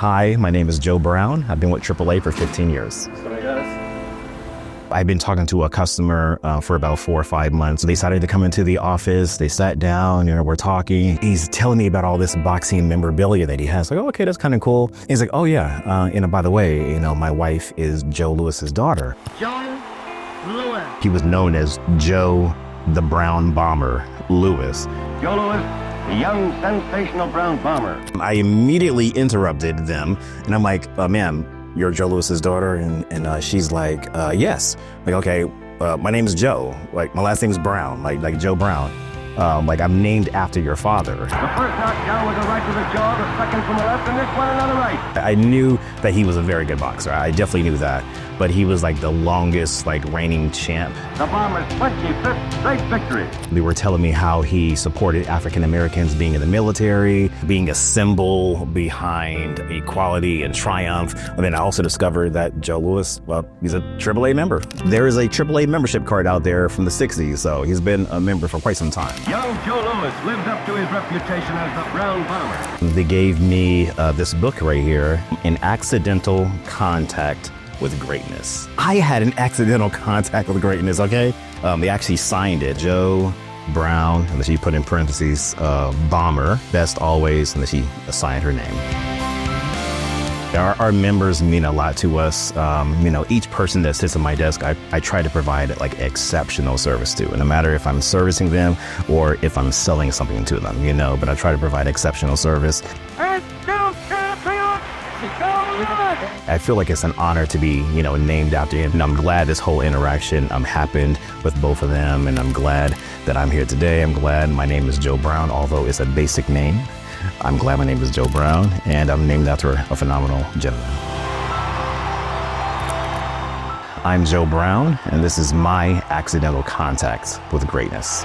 Hi, my name is Joe Brown. I've been with AAA for 15 years. I've been talking to a customer for about 4 or 5 months. They decided to come into the office. They sat down, we're talking. He's telling me about all this boxing memorabilia that he has. Like, oh, okay, that's kind of cool. He's like, oh yeah, by the way, my wife is Joe Lewis's daughter. Joe Lewis. He was known as Joe the Brown Bomber Lewis. Joe Lewis, the young sensational brown bomber. I immediately interrupted them and I'm like, ma'am, you're Joe Lewis's daughter? And she's like, yes. Like, okay, my name is Joe. Like, my last name is Brown, like Joe Brown. Like, I'm named after your father. The first knockdown was a right to the jaw, the second from the left, and this one another right. I knew that he was a very good boxer. I definitely knew that. But he was like the longest reigning champ. The Bomber's 25th straight victory. They were telling me how he supported African Americans being in the military, being a symbol behind equality and triumph. And then I also discovered that Joe Lewis, well, he's a AAA member. There is a AAA membership card out there from the 60s, so he's been a member for quite some time. Young Joe Lewis lived up to his reputation as the Brown Bomber. They gave me this book right here, An Accidental Contact with Greatness. I had an accidental contact with greatness, okay? They actually signed it. Joe Brown, and then she put in parentheses, Bomber, best always, and then she assigned her name. Our members mean a lot to us. Each person that sits at my desk, I try to provide exceptional service to. And no matter if I'm servicing them or if I'm selling something to them, but I try to provide exceptional service. I feel like it's an honor to be, named after him. And I'm glad this whole interaction happened with both of them. And I'm glad that I'm here today. I'm glad my name is Joe Brown, although it's a basic name. I'm glad my name is Joe Brown, and I'm named after a phenomenal gentleman. I'm Joe Brown, and this is my accidental contact with greatness.